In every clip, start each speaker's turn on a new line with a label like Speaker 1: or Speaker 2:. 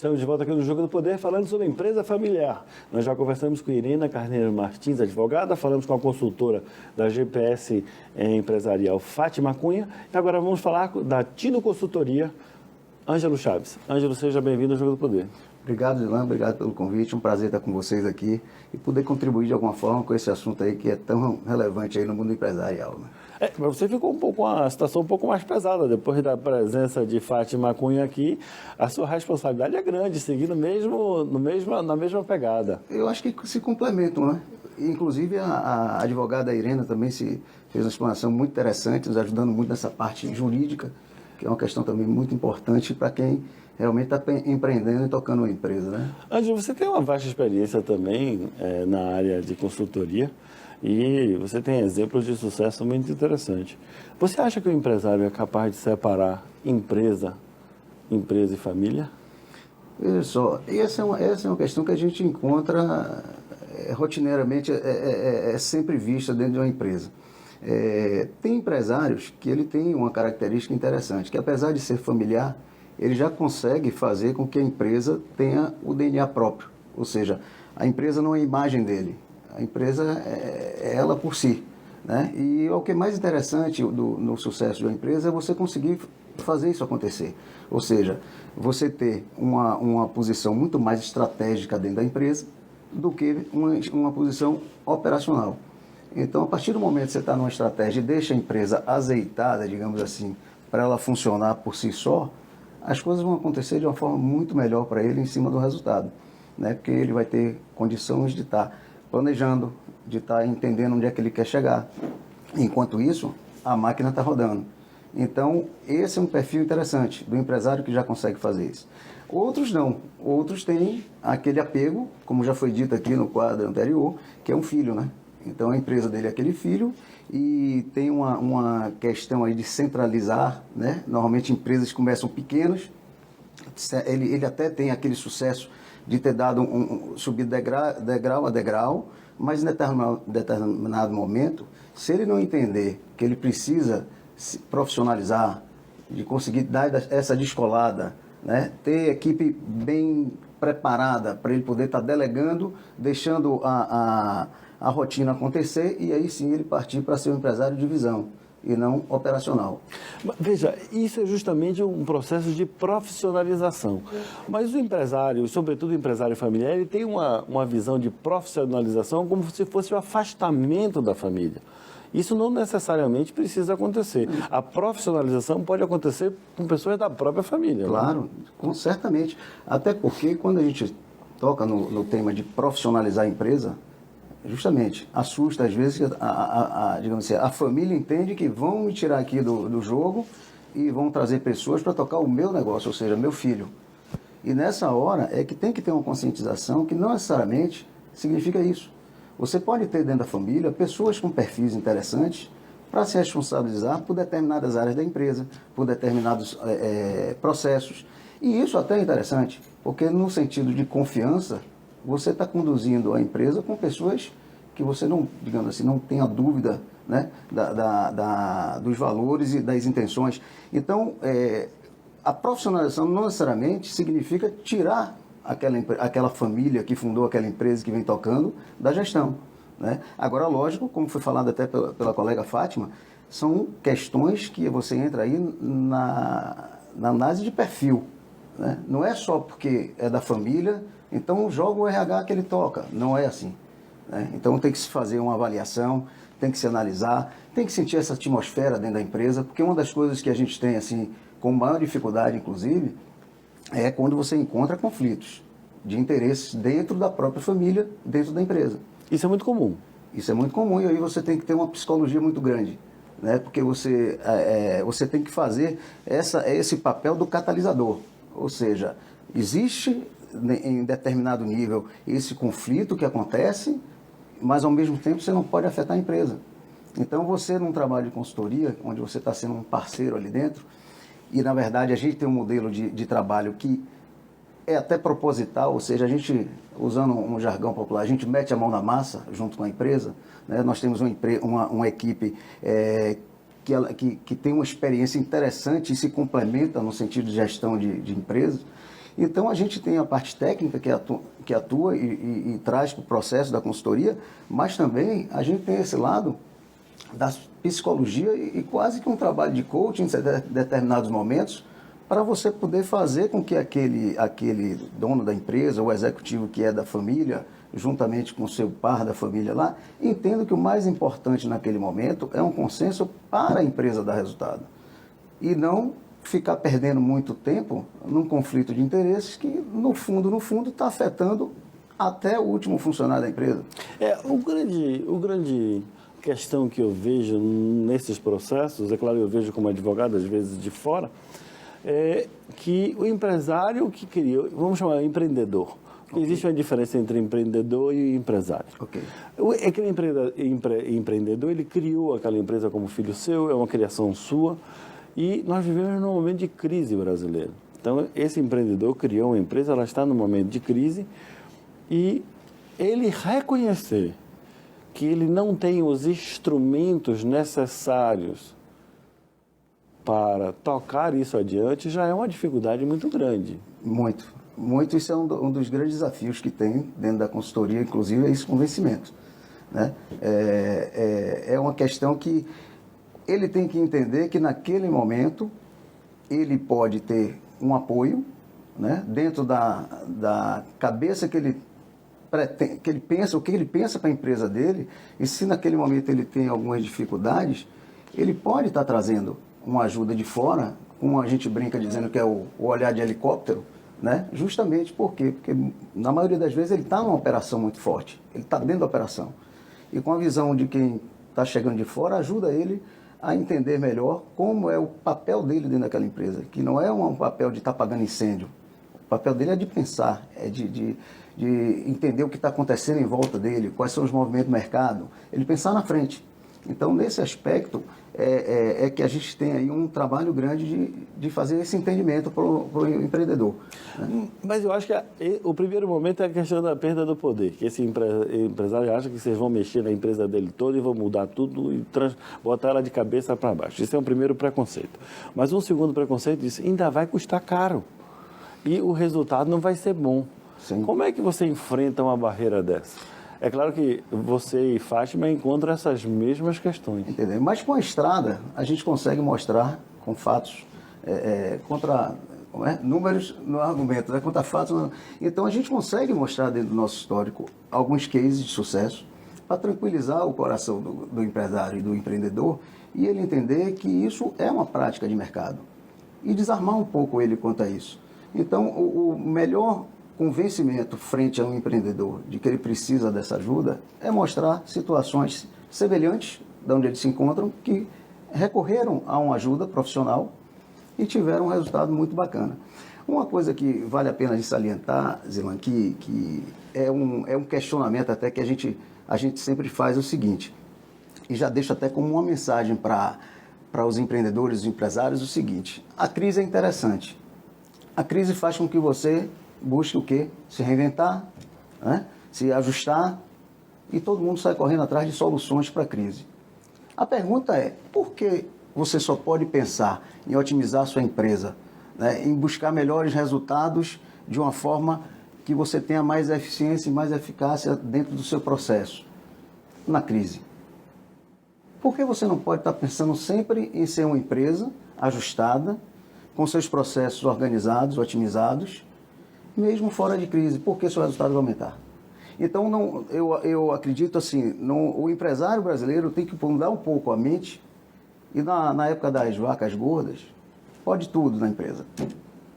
Speaker 1: Estamos de volta aqui no Jogo do Poder falando sobre empresa familiar. Nós já conversamos com Irena Carneiro Martins, advogada, falamos com a consultora da GPS Empresarial, Fátima Cunha, e agora vamos falar da Tino Consultoria, Ângelo Chaves. Ângelo, seja bem-vindo ao Jogo do Poder.
Speaker 2: Obrigado, Dilan, obrigado pelo convite, um prazer estar com vocês aqui e poder contribuir de alguma forma com esse assunto aí que é tão relevante aí no mundo empresarial, né?
Speaker 1: Mas você ficou uma situação um pouco mais pesada depois da presença de Fátima Cunha aqui. A sua responsabilidade é grande, seguindo na mesma pegada.
Speaker 2: Eu acho que se complementam, né? Inclusive a advogada Irena também fez uma explanação muito interessante, nos ajudando muito nessa parte jurídica, que é uma questão também muito importante para quem realmente está empreendendo e tocando uma empresa, né?
Speaker 1: Ângelo, você tem uma vasta experiência também na área de consultoria e você tem exemplos de sucesso muito interessantes. Você acha que o empresário é capaz de separar empresa e família?
Speaker 2: Veja só, essa é uma questão que a gente encontra rotineiramente, é sempre vista dentro de uma empresa. Tem empresários que ele tem uma característica interessante, que apesar de ser familiar, ele já consegue fazer com que a empresa tenha o DNA próprio. Ou seja, a empresa não é a imagem dele, a empresa é ela por si, né? E o que é mais interessante no sucesso de uma empresa é você conseguir fazer isso acontecer. Ou seja, você ter uma posição muito mais estratégica dentro da empresa do que uma posição operacional. Então, a partir do momento que você está numa estratégia e deixa a empresa azeitada, digamos assim, para ela funcionar por si só, as coisas vão acontecer de uma forma muito melhor para ele em cima do resultado, né? Porque ele vai ter condições de estar planejando, de estar entendendo onde é que ele quer chegar. Enquanto isso, a máquina está rodando. Então, esse é um perfil interessante do empresário que já consegue fazer isso. Outros não. Outros têm aquele apego, como já foi dito aqui no quadro anterior, que é um filho, né? Então, a empresa dele é aquele filho e tem uma questão aí de centralizar, né? Normalmente, empresas começam pequenas, ele até tem aquele sucesso de ter dado subido degrau a degrau, mas em determinado momento, se ele não entender que ele precisa se profissionalizar, de conseguir dar essa descolada, né? Ter equipe bem preparada para ele poder estar delegando, deixando a rotina acontecer e aí sim ele partir para ser um empresário de visão e não operacional.
Speaker 1: Veja, isso é justamente um processo de profissionalização. Mas o empresário, sobretudo o empresário familiar, ele tem uma visão de profissionalização como se fosse o afastamento da família. Isso não necessariamente precisa acontecer. A profissionalização pode acontecer com pessoas da própria família.
Speaker 2: Claro, certamente. Até porque quando a gente toca no tema de profissionalizar a empresa, justamente, assusta às vezes, digamos assim, a família entende que vão me tirar aqui do jogo e vão trazer pessoas para tocar o meu negócio, ou seja, meu filho. E nessa hora é que tem que ter uma conscientização que não necessariamente significa isso. Você pode ter dentro da família pessoas com perfis interessantes para se responsabilizar por determinadas áreas da empresa, por determinados processos. E isso até é interessante, porque no sentido de confiança, você está conduzindo a empresa com pessoas que você não, digamos assim, não tenha dúvida, né, dos valores e das intenções. Então, a profissionalização não necessariamente significa tirar aquela família que fundou aquela empresa que vem tocando da gestão, né? Agora, lógico, como foi falado até pela colega Fátima, são questões que você entra aí na análise de perfil, né? Não é só porque é da família, então joga o RH que ele toca. Não é assim, né? Então tem que se fazer uma avaliação, tem que se analisar, tem que sentir essa atmosfera dentro da empresa, porque uma das coisas que a gente tem assim com maior dificuldade, inclusive, é quando você encontra conflitos de interesses dentro da própria família, dentro da empresa.
Speaker 1: Isso é muito comum.
Speaker 2: Isso é muito comum e aí você tem que ter uma psicologia muito grande, né? Porque você tem que fazer esse papel do catalisador. Ou seja, existe em determinado nível esse conflito que acontece, mas ao mesmo tempo você não pode afetar a empresa. Então você, num trabalho de consultoria, onde você está sendo um parceiro ali dentro, e na verdade a gente tem um modelo de trabalho que é até proposital, ou seja, a gente, usando um jargão popular, a gente mete a mão na massa junto com a empresa, né? Nós temos uma equipe que tem uma experiência interessante e se complementa no sentido de gestão de empresas. Então, a gente tem a parte técnica que atua e traz para o processo da consultoria, mas também a gente tem esse lado da psicologia e quase que um trabalho de coaching em determinados momentos, para você poder fazer com que aquele dono da empresa, o executivo que é da família, juntamente com o seu par da família lá, entenda que o mais importante naquele momento é um consenso para a empresa dar resultado. E não ficar perdendo muito tempo num conflito de interesses que, no fundo, está afetando até o último funcionário da empresa.
Speaker 1: O grande questão que eu vejo nesses processos, é claro, eu vejo como advogado, às vezes de fora, é que o empresário que cria, vamos chamar de empreendedor, porque existe uma diferença entre empreendedor e empresário.
Speaker 2: Okay.
Speaker 1: Aquele empreendedor, ele criou aquela empresa como filho seu, é uma criação sua, e nós vivemos num momento de crise brasileira. Então, esse empreendedor criou uma empresa, ela está num momento de crise, e ele reconhecer que ele não tem os instrumentos necessários para tocar isso adiante, já é uma dificuldade muito grande.
Speaker 2: Muito. Isso é um dos grandes desafios que tem dentro da consultoria, inclusive, é esse convencimento. Né? É uma questão que ele tem que entender que naquele momento ele pode ter um apoio, né? Dentro da cabeça que ele pensa, o que ele pensa para a empresa dele, e se naquele momento ele tem algumas dificuldades, ele pode estar trazendo uma ajuda de fora, como a gente brinca dizendo que é o olhar de helicóptero, né? Justamente por quê? Porque na maioria das vezes ele está numa operação muito forte, ele está dentro da operação. E com a visão de quem está chegando de fora, ajuda ele a entender melhor como é o papel dele dentro daquela empresa, que não é um papel de estar apagando incêndio. O papel dele é de pensar, é de entender o que está acontecendo em volta dele, quais são os movimentos do mercado, ele pensar na frente. Então, nesse aspecto, é que a gente tem aí um trabalho grande de fazer esse entendimento para o empreendedor. Né?
Speaker 1: Mas eu acho que o primeiro momento é a questão da perda do poder, que esse empresário acha que vocês vão mexer na empresa dele toda e vão mudar tudo e botar ela de cabeça para baixo. Esse é um primeiro preconceito. Mas um segundo preconceito diz, ainda vai custar caro e o resultado não vai ser bom.
Speaker 2: Sim.
Speaker 1: Como é que você enfrenta uma barreira dessa? É claro que você e Fátima encontram essas mesmas questões.
Speaker 2: Entendeu? Mas com a estrada, a gente consegue mostrar com fatos, números no argumento, né? Contra fatos. Então, a gente consegue mostrar dentro do nosso histórico alguns cases de sucesso para tranquilizar o coração do empresário e do empreendedor e ele entender que isso é uma prática de mercado e desarmar um pouco ele quanto a isso. Então, o melhor convencimento frente a um empreendedor de que ele precisa dessa ajuda é mostrar situações semelhantes de onde eles se encontram, que recorreram a uma ajuda profissional e tiveram um resultado muito bacana. Uma coisa que vale a pena de salientar, Zilan, que é um questionamento até que a gente sempre faz o seguinte, e já deixa até como uma mensagem para os empreendedores e os empresários o seguinte: a crise é interessante. A crise faz com que você busque o quê? Se reinventar, né? Se ajustar, e todo mundo sai correndo atrás de soluções para a crise. A pergunta é, por que você só pode pensar em otimizar a sua empresa, né? Em buscar melhores resultados de uma forma que você tenha mais eficiência e mais eficácia dentro do seu processo na crise? Por que você não pode estar pensando sempre em ser uma empresa ajustada, com seus processos organizados, otimizados, mesmo fora de crise? Porque seu resultado vai aumentar. Então, eu acredito assim, o empresário brasileiro tem que mudar um pouco a mente, e na época das vacas gordas, pode tudo na empresa.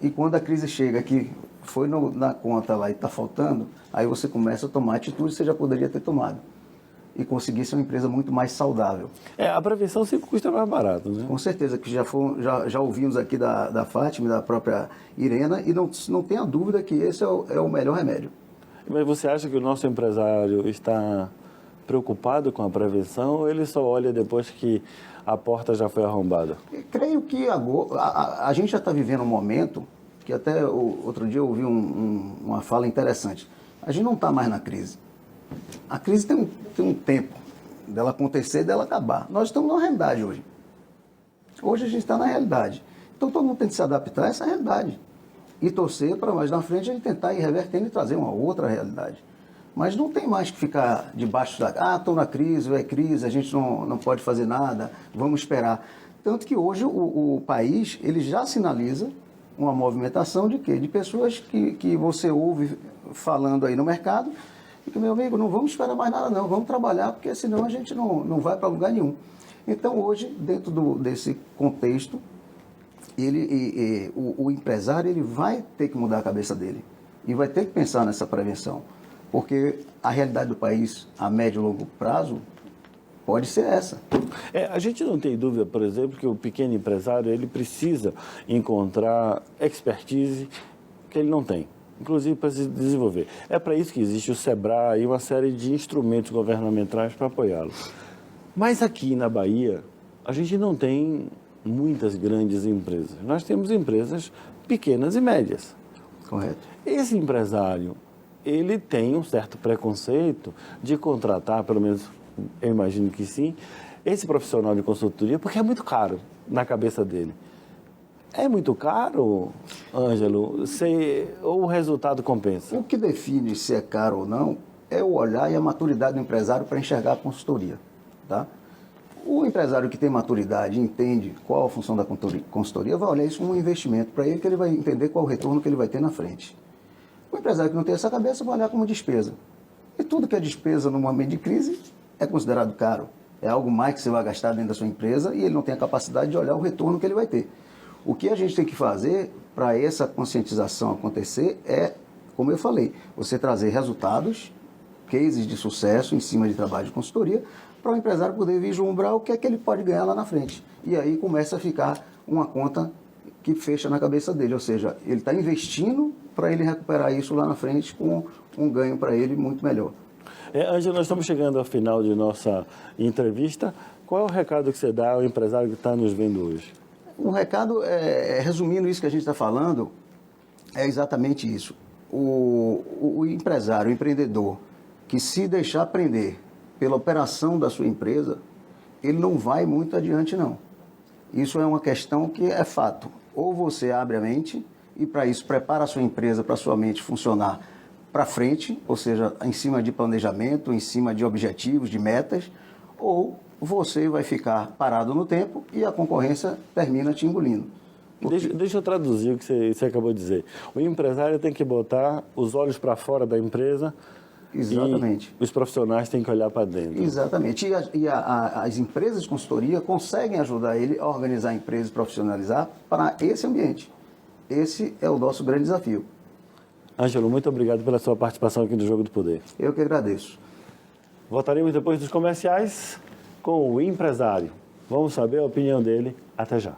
Speaker 2: E quando a crise chega, que foi na conta lá e está faltando, aí você começa a tomar atitude que você já poderia ter tomado. E conseguir ser uma empresa muito mais saudável.
Speaker 1: A prevenção sempre custa mais barato, né?
Speaker 2: Com certeza, que já ouvimos aqui da Fátima e da própria Irena, e não tenha dúvida que esse é o melhor remédio.
Speaker 1: Mas você acha que o nosso empresário está preocupado com a prevenção ou ele só olha depois que a porta já foi arrombada?
Speaker 2: Creio que agora, a gente já está vivendo um momento que até outro dia eu ouvi uma fala interessante. A gente não está mais na crise. A crise tem um tempo dela acontecer e dela acabar. Nós estamos na realidade hoje. Hoje a gente está na realidade. Então todo mundo tem que se adaptar a essa realidade. e torcer para mais na frente ele tentar ir revertendo e trazer uma outra realidade. Mas não tem mais que ficar debaixo da... estou na crise, é crise, a gente não pode fazer nada, vamos esperar. Tanto que hoje o país ele já sinaliza uma movimentação de quê? De pessoas que você ouve falando aí no mercado e que, meu amigo, não vamos esperar mais nada não, vamos trabalhar, porque senão a gente não vai para lugar nenhum. Então, hoje, dentro desse contexto, o empresário ele vai ter que mudar a cabeça dele e vai ter que pensar nessa prevenção, porque a realidade do país a médio e longo prazo pode ser essa.
Speaker 1: A gente não tem dúvida, por exemplo, que o pequeno empresário ele precisa encontrar expertise que ele não tem, inclusive para se desenvolver. É para isso que existe o SEBRAE e uma série de instrumentos governamentais para apoiá-lo. Mas aqui na Bahia, a gente não tem muitas grandes empresas. Nós temos empresas pequenas e médias.
Speaker 2: Correto.
Speaker 1: Esse empresário, ele tem um certo preconceito de contratar, pelo menos eu imagino que sim, esse profissional de consultoria, porque é muito caro na cabeça dele. É muito caro, Ângelo, ou o resultado compensa?
Speaker 2: O que define se é caro ou não é o olhar e a maturidade do empresário para enxergar a consultoria. Tá? O empresário que tem maturidade e entende qual a função da consultoria vai olhar isso como um investimento para ele, que ele vai entender qual o retorno que ele vai ter na frente. O empresário que não tem essa cabeça vai olhar como despesa. E tudo que é despesa no momento de crise é considerado caro. É algo mais que você vai gastar dentro da sua empresa e ele não tem a capacidade de olhar o retorno que ele vai ter. O que a gente tem que fazer para essa conscientização acontecer é, como eu falei, você trazer resultados, cases de sucesso em cima de trabalho de consultoria, para o empresário poder vislumbrar o que é que ele pode ganhar lá na frente. E aí começa a ficar uma conta que fecha na cabeça dele, ou seja, ele está investindo para ele recuperar isso lá na frente com um ganho para ele muito melhor.
Speaker 1: Ângelo, nós estamos chegando ao final de nossa entrevista. Qual é o recado que você dá ao empresário que está nos vendo hoje?
Speaker 2: O recado, resumindo isso que a gente está falando, é exatamente isso. O empresário, o empreendedor, que se deixar prender pela operação da sua empresa, ele não vai muito adiante, não. Isso é uma questão que é fato. Ou você abre a mente e, para isso, prepara a sua empresa para a sua mente funcionar para frente, ou seja, em cima de planejamento, em cima de objetivos, de metas, ou você vai ficar parado no tempo e a concorrência termina te engolindo.
Speaker 1: Deixa eu traduzir o que você acabou de dizer. O empresário tem que botar os olhos para fora da empresa.
Speaker 2: Exatamente.
Speaker 1: E os profissionais têm que olhar para dentro.
Speaker 2: Exatamente. As empresas de consultoria conseguem ajudar ele a organizar a empresa e profissionalizar para esse ambiente. Esse é o nosso grande desafio.
Speaker 1: Ângelo, muito obrigado pela sua participação aqui no Jogo do Poder.
Speaker 2: Eu que agradeço.
Speaker 1: Voltaremos depois dos comerciais com o empresário. Vamos saber a opinião dele. Até já.